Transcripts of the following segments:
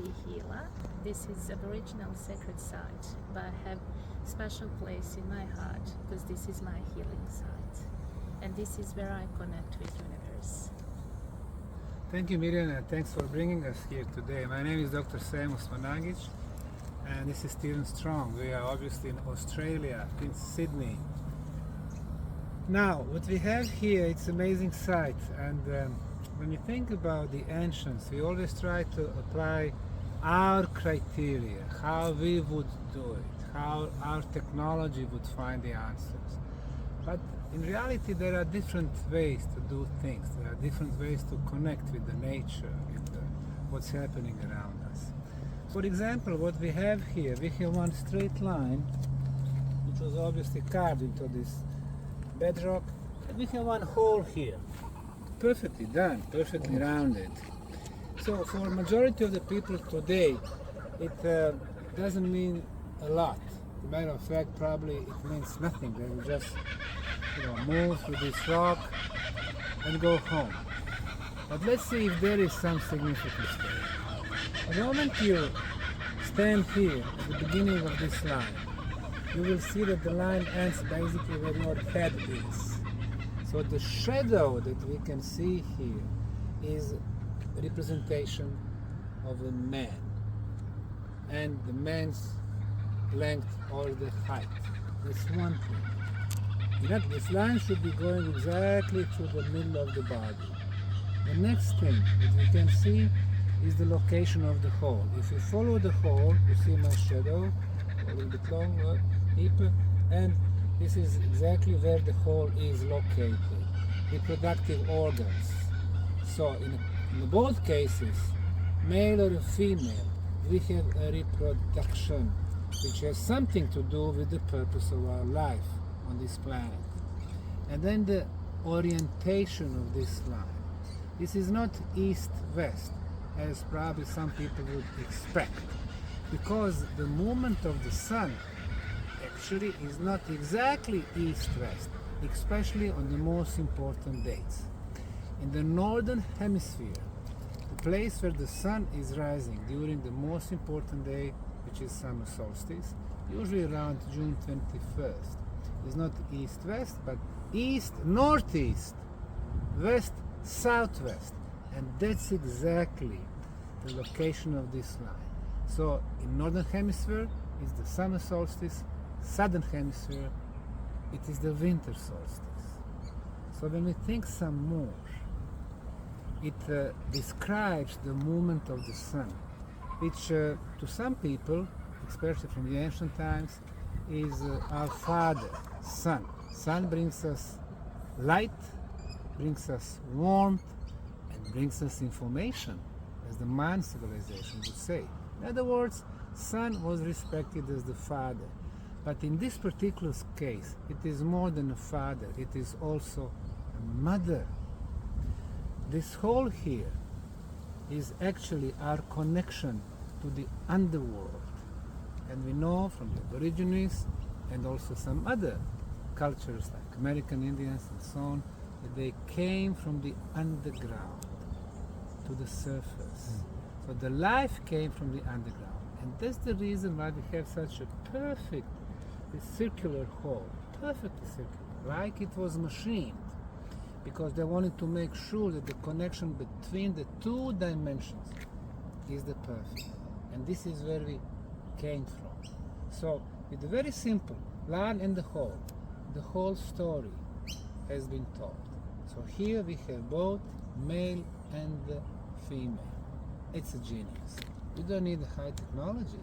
the healer. This is Aboriginal sacred site, but I have special place in my heart because this is my healing site, and this is where I connect with universe. Thank you, Mirjana, and thanks for bringing us here today. My name is Dr. Sam Osmanagich, and this is Stephen Strong. We are obviously in Australia, in Sydney. Now, what we have here, it's an amazing site, and when you think about the ancients, we always try to apply our criteria, how we would do it, how our technology would find the answers. But in reality, there are different ways to do things. There are different ways to connect with the nature, with what's happening around us. For example, what we have here, we have one straight line, which was obviously carved into this bedrock, and we have one hole here, perfectly done, perfectly rounded. So for majority of the people today, it doesn't mean a lot. As a matter of fact, probably it means nothing. They will just move through this rock and go home. But let's see if there is some significance there. The moment you stand here at the beginning of this line, you will see that the line ends basically where your head is. So the shadow that we can see here is a representation of a man and the man's length or the height. That's one thing. This line should be going exactly through the middle of the body. The next thing that we can see is the location of the hole. If you follow the hole, you see my shadow, a little bit longer, deeper, and this is exactly where the hole is located. Reproductive organs. So in both cases, male or female, we have a reproduction which has something to do with the purpose of our life on this planet. And then the orientation of this line. This is not east-west, as probably some people would expect, because the movement of the sun actually is not exactly east-west, especially on the most important dates. In the northern hemisphere, the place where the sun is rising during the most important day, which is summer solstice, usually around June 21st, is not east-west, but east-northeast, west-southwest, and that's exactly the location of this line. So in northern hemisphere is the summer solstice, southern hemisphere it is the winter solstice. So when we think some more, it describes the movement of the sun, which to some people, especially from the ancient times, is our father, sun. Sun brings us light, brings us warmth, and brings us information, as the Mayan civilization would say. In other words, sun was respected as the father. But in this particular case, it is more than a father, it is also a mother. This hole here is actually our connection to the underworld. And we know from the Aborigines and also some other cultures like American Indians and so on, that they came from the underground to the surface. So the life came from the underground. And that's the reason why we have such a perfect circular hole, perfectly circular, like it was machined, because they wanted to make sure that the connection between the two dimensions is the perfect. And this is where we came from. So with a very simple line and the whole story has been told. So here we have both male and female. It's a genius. You don't need high technology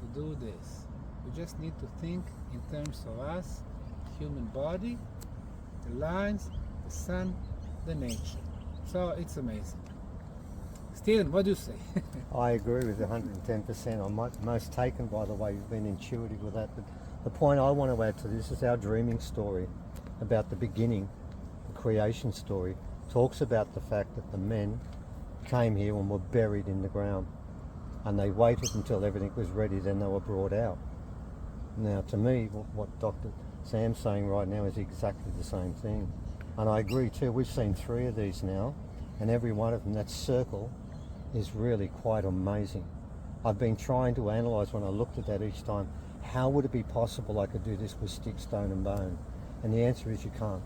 to do this. You just need to think in terms of us, human body, the lines, the sun, the nature. So it's amazing. Stephen, what do you say? I agree with 110%. I'm most taken by the way you've been intuitive with that. But the point I want to add to this is our dreaming story about the beginning, the creation story, talks about the fact that the men came here and were buried in the ground. And they waited until everything was ready, then they were brought out. Now, to me, what Dr. Sam's saying right now is exactly the same thing. And I agree too, we've seen 3 of these now, and every one of them, that circle, is really quite amazing. I've been trying to analyse when I looked at that each time, how would it be possible I could do this with stick, stone and bone? And the answer is you can't.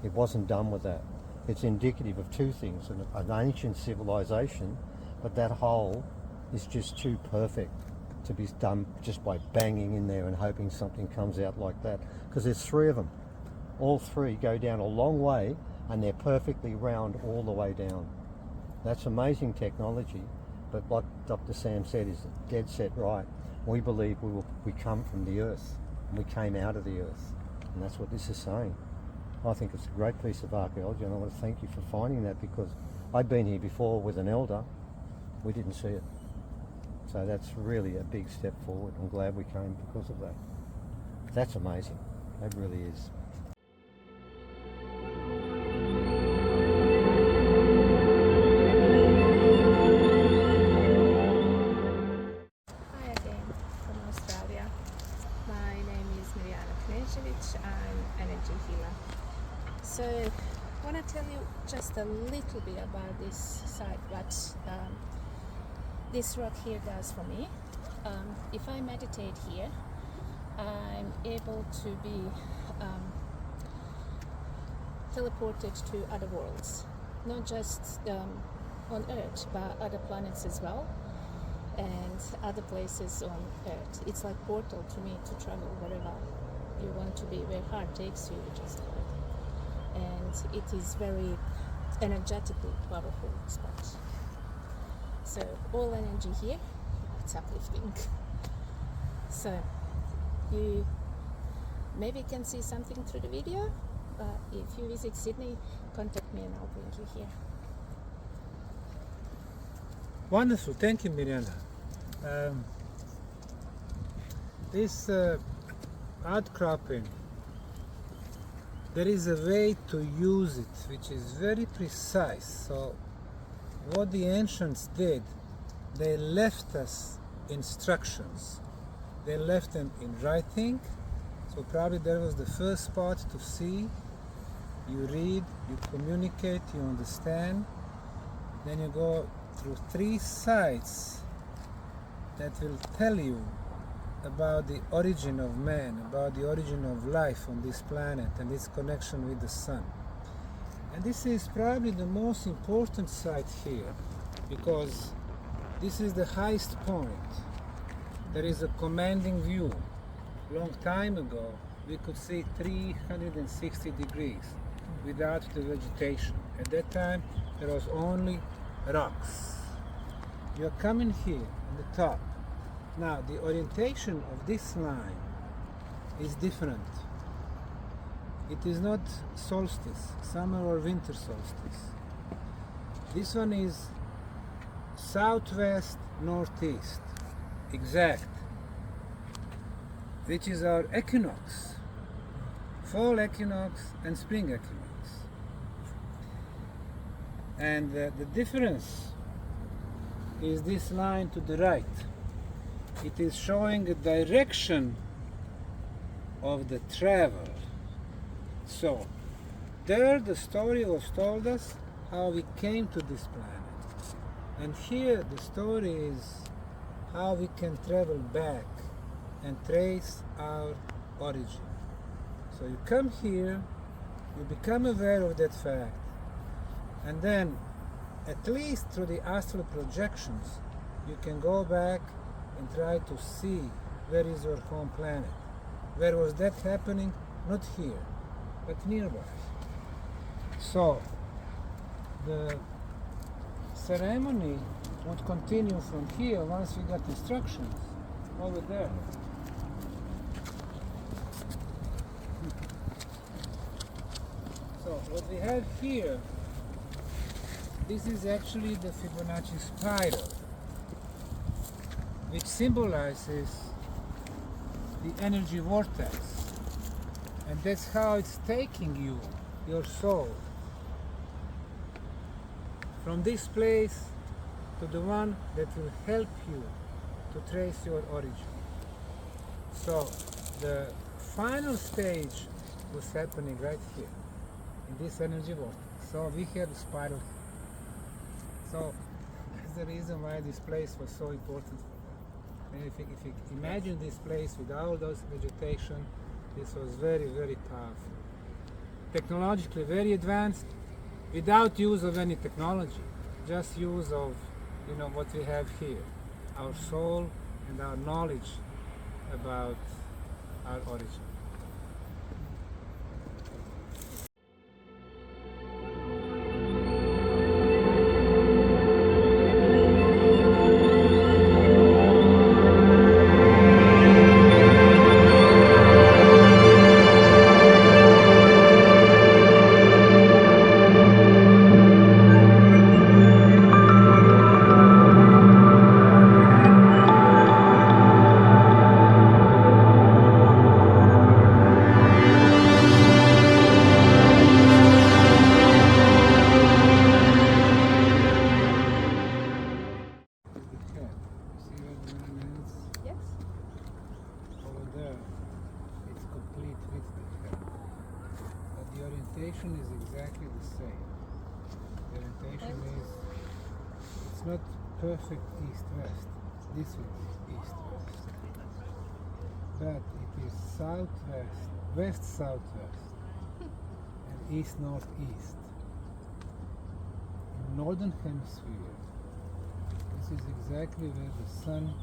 It wasn't done with that. It's indicative of two things, an ancient civilization, but that hole is just too perfect to be done just by banging in there and hoping something comes out like that. Because there's three of them. All three go down a long way and they're perfectly round all the way down. That's amazing technology, but like Dr. Sam said, is dead set right. We believe we come from the earth, and we came out of the earth, and that's what this is saying. I think it's a great piece of archaeology, and I want to thank you for finding that, because I'd been here before with an elder. We didn't see it. So that's really a big step forward. I'm glad we came because of that. That's amazing. That really is. Hi again from Australia. My name is Mirjana Knezevic. I'm energy healer. So I want to tell you just a little bit about this site, what this rock here does for me. If I meditate here, I'm able to be teleported to other worlds, not just on Earth, but other planets as well, and other places on Earth. It's like portal to me to travel wherever you want to be, where heart takes you, just go. And it is very energetically powerful spot. So all energy here, it's uplifting. So you maybe can see something through the video, but if you visit Sydney, contact me and I'll bring you here. Wonderful, thank you, Mirjana. This outcropping, there is a way to use it which is very precise. So what the ancients did, they left us instructions. They left them in writing, so probably there was the first spot to see. You read, you communicate, you understand, then you go through 3 sites that will tell you about the origin of man, about the origin of life on this planet and its connection with the sun. And this is probably the most important site here, because this is the highest point. There is a commanding view. Long time ago, we could see 360 degrees without the vegetation. At that time, there was only rocks. You're coming here on the top. Now, the orientation of this line is different. It is not solstice, summer or winter solstice. This one is southwest northeast, exact, which is our equinox, fall equinox and spring equinox. And the difference is this line to the right. It is showing a direction of the travel. So there the story was told us how we came to this planet, and here the story is how we can travel back and trace our origin. So you come here, you become aware of that fact, and then at least through the astral projections you can go back and try to see where is your home planet. Where was that happening? Not here, but nearby. So the ceremony would continue from here once we got instructions over there. So what we have here, this is actually the Fibonacci spiral, which symbolizes the energy vortex. And that's how it's taking you, your soul, from this place to the one that will help you to trace your origin. So the final stage was happening right here, in this energy vortex. So we have the spiral. So as the reason why this place was so important for them. And if you imagine this place with all those vegetation, this was very, very powerful. Technologically very advanced, without use of any technology, just use of what we have here, our soul and our knowledge about our origin. Orientation is exactly the same. The orientation is, it's not perfect east-west. This will be east-west. But it is south-west, west-southwest, and east-northeast. In northern hemisphere, this is exactly where the sun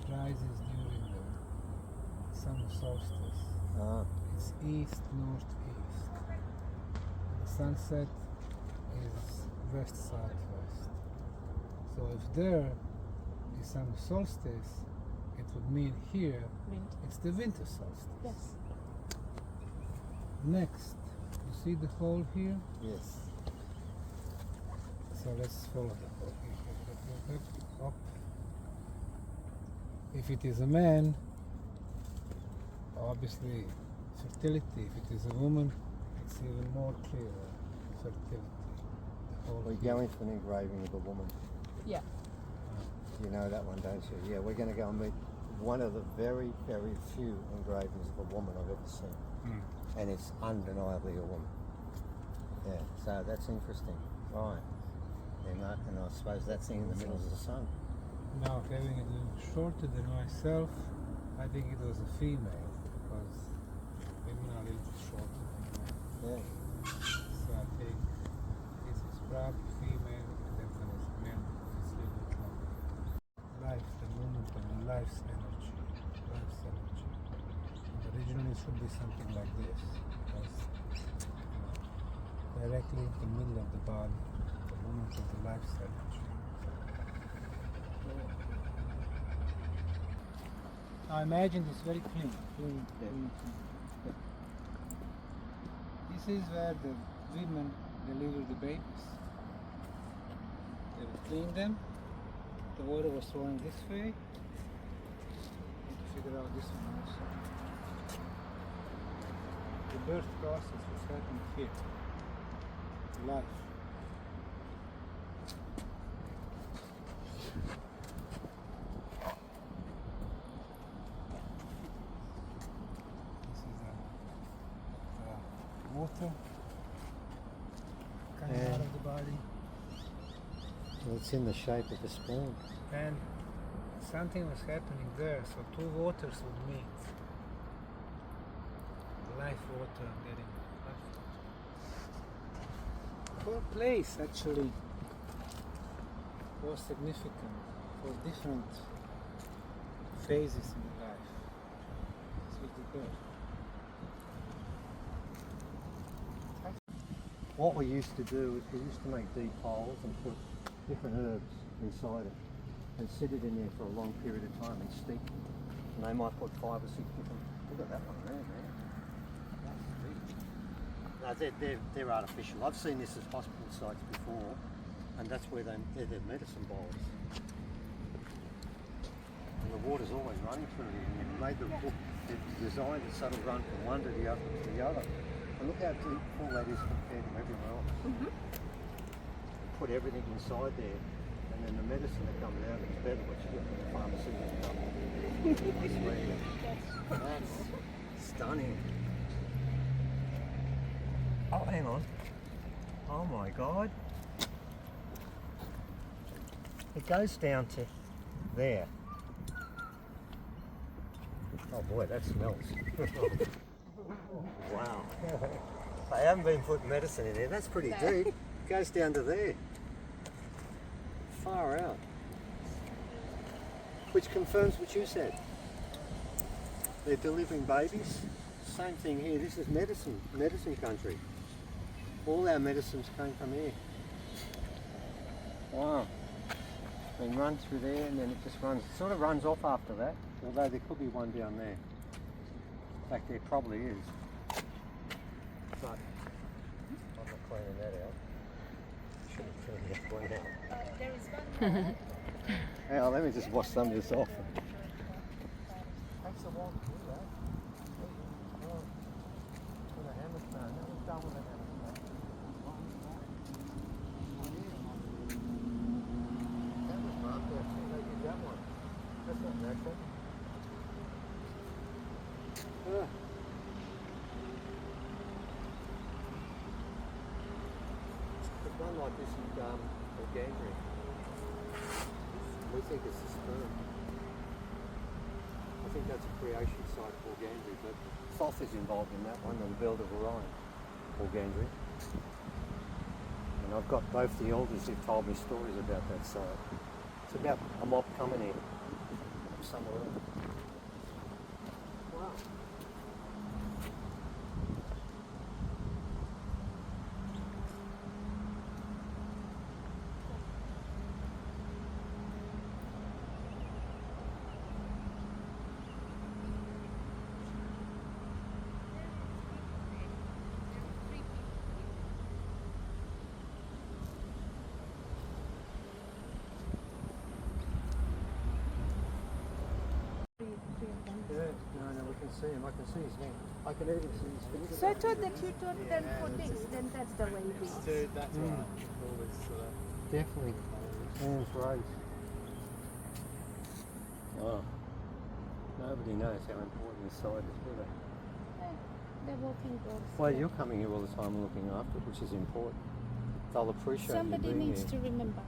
rises during the summer solstice. It's east-northeast. The sunset is west-southwest. So if there is summer solstice, it would mean here it's the winter solstice. Yes. Next, you see the hole here? Yes. So let's follow the hole here. Up. If it is a man, obviously fertility. If it is a woman, it's even more clear. Fertility. We're going for an engraving of a woman. Yeah. You know that one, don't you? Yeah, we're going to go and meet one of the very, very few engravings of a woman I've ever seen. And it's undeniably a woman. Yeah, so that's interesting. Right. And I suppose that thing in the middle is the sun. Now, having it a little shorter than myself, I think it was a female, because women are a little shorter than men. Yeah. So I think this is probably female, and that one is male, it's a little bit longer. Life, the movement of the life's energy. Life's energy. And originally it should be something like this, because directly in the middle of the body, the movement of the life's energy. Now imagine this very clean. This is where the women deliver the babies. They would clean them. The water was flowing this way. Need to figure out this one also. The birth process was happening here. Life. Water coming out of the body, Well, it's in the shape of a spoon. and something was happening there, so two waters would meet. Life water getting life water. Whole place actually was significant for different phases in life. This was the birth. What we used to do is we used to make deep holes and put different herbs inside it and sit it in there for a long period of time and steep. And they might put 5 or 6 different. Look at that one there, man. That's big. No, they're artificial. I've seen this as hospital sites before, and that's where they're medicine bowls. And the water's always running through it. And they've made they've designed it so it'll run from one to the other to the other. And look how deep full that is compared to everywhere else. Put everything inside there, and then the medicine that comes out is better what you get from the pharmaceutical company. That's stunning. Oh, hang on. Oh my God. It goes down to there. Oh boy, that smells. Wow. I haven't been putting medicine in there. That's pretty deep. It goes down to there. Far out. Which confirms what you said. They're delivering babies. Same thing here. This is medicine country. All our medicines came from here. Wow. And run through there, and then it just runs. It sort of runs off after that. Although there could be one down there. In fact, there probably is. But I'm not cleaning that out. Should have cleaned that one out. There is one more. Hey, let me just wash some of this off. Takes a while to do that. With a hammer stone. That was done with a hammer stone. That was marked there. They did that one. That's not natural. There's one like this in Bulgaria. We think it's a sperm. I think that's a creation site for Bulgaria, but Thoth is involved in that one, and the Belt of Orion, Bulgaria. And I've got both the elders who've told me stories about that site. It's about a mob coming in from somewhere else. Wow. Yeah, no, we can see him. I can see his hand. I can even see his fingers. So I thought that you told them for this, then that's the way it is. Dude, that's right. Always Definitely. Hands raised. Oh. Nobody knows how important this site is, do they? They're walking dogs. Well, you're coming here all the time looking after it, which is important. They'll appreciate Somebody you being needs here. to remember.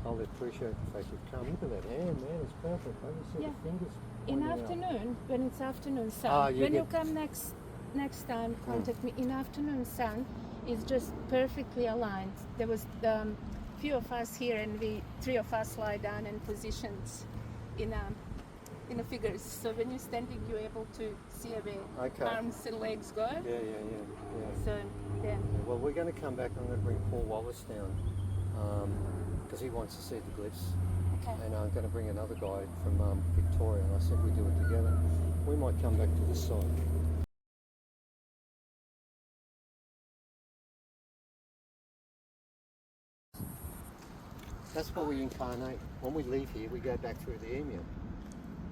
I'll appreciate the fact you've come. Look at that hand, man. It's perfect. I can see Yeah. the fingers. In pointing out. afternoon, when it's afternoon sun, Ah, you when you get- come next time, contact me. In afternoon sun, is just perfectly aligned. There was few of us here, and three of us lie down and positioned in the figures. So when you're standing, you're able to see where Okay. arms and legs go. Yeah. So then, Well, we're going to come back. I'm going to bring Paul Wallace down because he wants to see the glyphs. okay. And I'm going to bring another guy from Victoria, and I said we do it together. We might come back to this side. That's what we incarnate. When we leave here, we go back through the emu.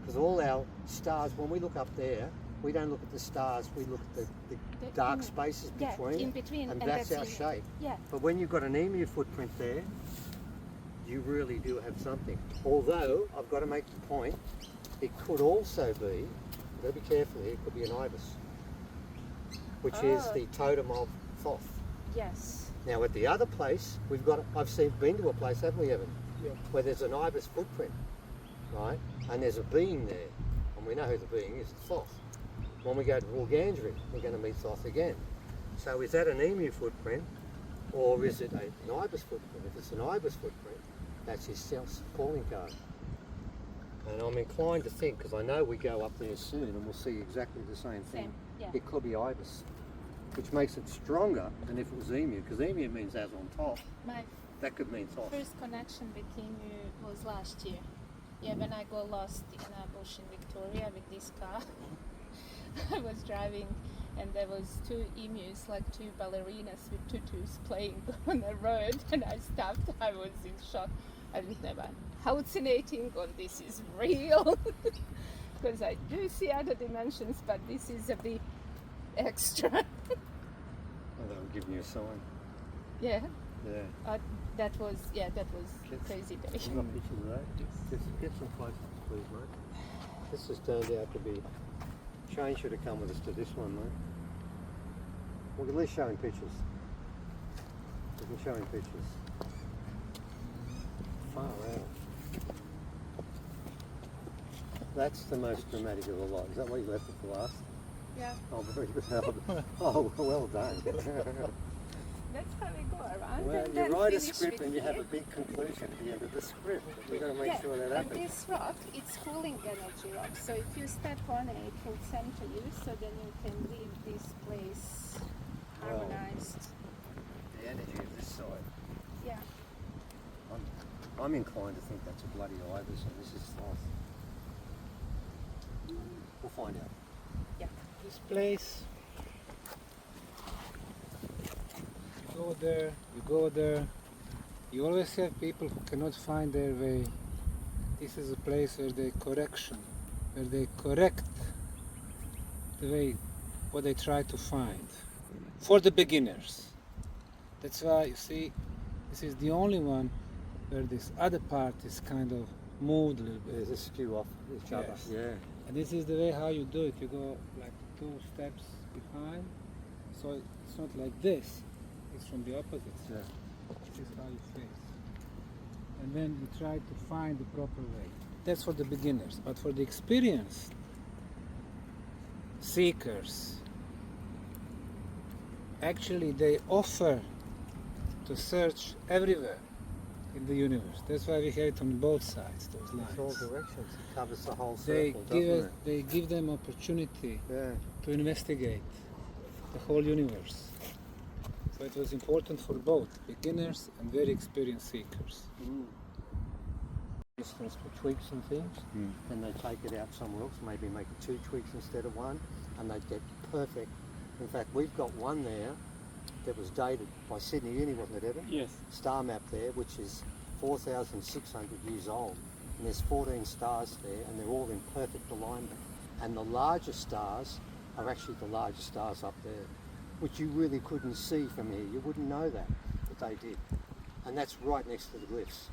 Because all our stars, when we look up there, we don't look at the stars, we look at the dark emu. spaces Yeah, between. in between, And and that's our that's shape. Yeah. But when you've got an emu footprint there, you really do have something. Although, I've got to make the point, it could also be, you've got to be careful here, it could be an ibis, which is Oh. the totem of Thoth. Yes. Now at the other place, been to a place, haven't we, Evan? Yeah. Where there's an ibis footprint, right? And there's a being there, and we know who the being is, it's Thoth. When we go to Bulgandria, we're going to meet Thoth again. So is that an emu footprint, or is it an ibis footprint? If it's an ibis footprint, that's his calling card. And I'm inclined to think, because I know we go up there soon and we'll see exactly the same thing. Same. Yeah. It could be ibis, which makes it stronger than if it was emu, because emu means as on top. My That could mean Thoth. first connection with emu was last year. Yeah, when I got lost in a bush in Victoria with this car. I was driving and there was two emus, like two ballerinas with tutus playing on the road, and I stopped. I was in shock. I was never hallucinating or this is real. Because I do see other dimensions, but this is a bit extra. Oh, they were giving you a sign. Yeah. Yeah. That was a crazy day. You've got pictures of that? Get some close-ups, please, mate. This has turned out to be... Shane should have come with us to this one, mate. We can at least show him pictures. We can show him pictures. far out. That's the most dramatic of the lot. Is that why you left it for last? Yeah, Oh, very good. Oh, well done. that's how we go around. Well, and you then write a finish script with and you have here. a big conclusion at the end of the script. We've got to make sure that and happens. this rock, it's cooling energy rock. So if you step on it, it will center you. So then you can leave this place Wow. harmonized. The energy of this side. Yeah. I'm inclined to think that's a bloody ibis and this is sloth. We'll find out. This place, you go there, you always have people who cannot find their way. This is a place where they correct the way what they try to find for the beginners. That's why you see this is the only one where this other part is kind of moved a little bit. There's a skew off each other. Yes. Yeah. And this is the way how you do it. You go like 2 steps behind, so it's not like this. It's from the opposite side. This is how you face. And then you try to find the proper way. That's for the beginners. But for the experienced seekers, actually they offer to search everywhere in the universe. That's why we have it on both sides, those It's all lines. directions. It covers the whole They circle, give doesn't us, they give them opportunity it? Yeah. to investigate the whole universe. So it was important for both beginners and very experienced seekers. Distance for tweaks and things, then they take it out somewhere else, maybe make it 2 tweaks instead of 1, and they get perfect. In fact, we've got one there that was dated by Sydney Uni, wasn't it, Evan? Yes. Star map there, which is 4,600 years old, and there's 14 stars there, and they're all in perfect alignment. And the largest stars are actually the largest stars up there, which you really couldn't see from here. You wouldn't know that, but they did. And that's right next to the glyphs.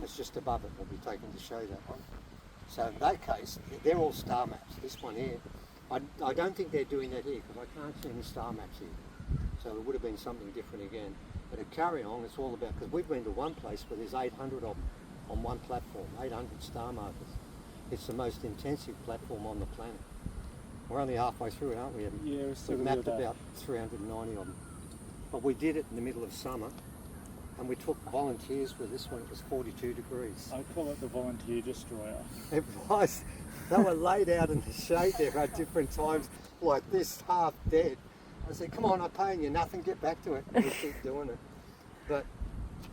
It's just above it. We'll be taken to show that one. So in that case, they're all star maps. This one here, I don't think they're doing that here because I can't see any star maps here. So it would have been something different again. But at Carryong, it's all about, because we've been to one place where there's 800 of them on one platform, 800 star markers. It's the most intensive platform on the planet. We're only halfway through it, aren't we, Evan? Yeah, we're still We've gonna do mapped that. about 390 of them. But we did it in the middle of summer, and we took volunteers with this one. It was 42 degrees. I call it the volunteer destroyer. It was. They were laid out in the shade there at different times, like this, half dead. I said, come on, I'm paying you nothing, get back to it. And we keep doing it. But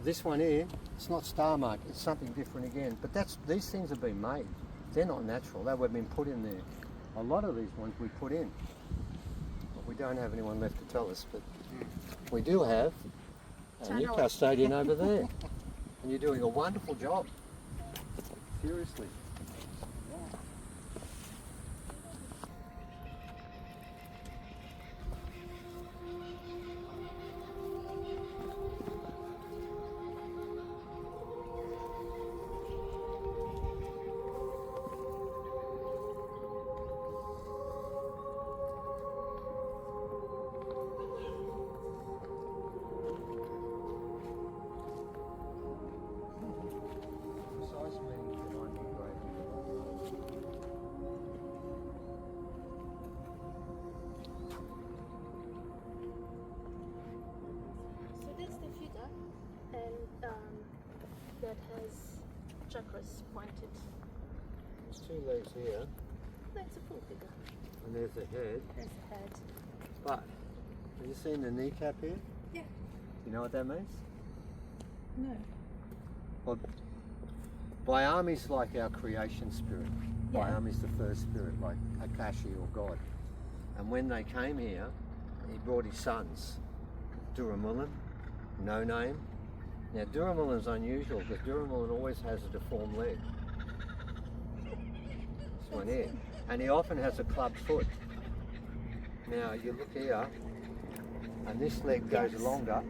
this one here, it's not star mark, it's something different again. But these things have been made. They're not natural, they have been put in there. A lot of these ones we put in. But we don't have anyone left to tell us, but we do have a new Channel. custodian over there. And you're doing a wonderful job. Seriously. So that's the figure, and that has chakras pointed. There's 2 legs here, That's a full figure. and there's the head. There's the head. But, have you seen the kneecap here? Yeah. You know what that means? No. Well, Bayami's like our creation spirit. Yeah. Bayami's the first spirit, like Akashi or God. And when they came here, he brought his sons, Duramulan, No Name. Now Duramulan's unusual because Duramulan always has a deformed leg. This one here. And he often has a clubbed foot. Now you look here, and this leg goes Yes. longer,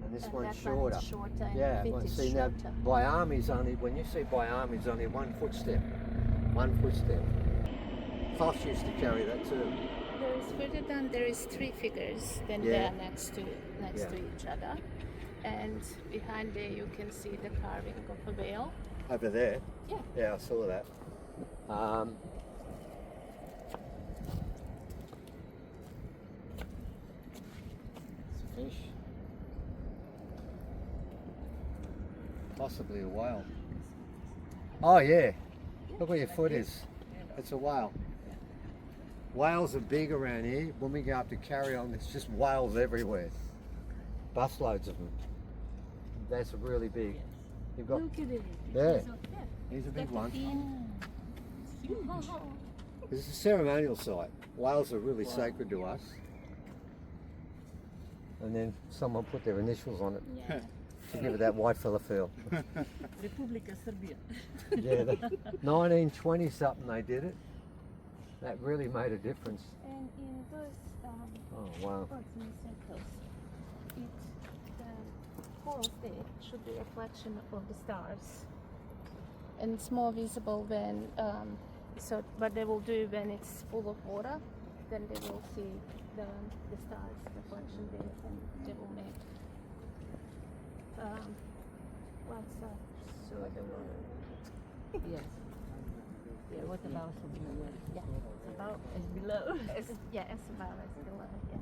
and this And one's that shorter. one is shorter and Yeah, the well, feet is see now, shorter. Bayami's only, when you see Bayami's only 1 footstep. 1 footstep. Foss used to carry that too. There is further down. There is 3 figures. Then Yeah. they are next to Yeah. each other. And behind there you can see the carving of a whale. Over there? Yeah. Yeah, I saw that. It's a fish. Possibly a whale. Oh yeah, look where your foot is. It's a whale. Whales are big around here. When we go up to Carry-On, it's just whales everywhere. Busloads of them. That's really big. You've got, Look at it. yeah, So, yeah. here's a big one. It's huge. It's a ceremonial site. Whales are really sacred to us. And then someone put their initials on it Yeah. to give it that white fella feel. Republika Srbija. Yeah, 1920 something they did it. That really made a difference. And in those Oh wow. spots in circles, the corals there should be a reflection of the stars. And it's more visible when, so what they will do when it's full of water, then they will see the stars reflection there and they will make what's that? So the water. Yes. Yeah, what about below? Yeah, it's about As below. as above as below. Yeah.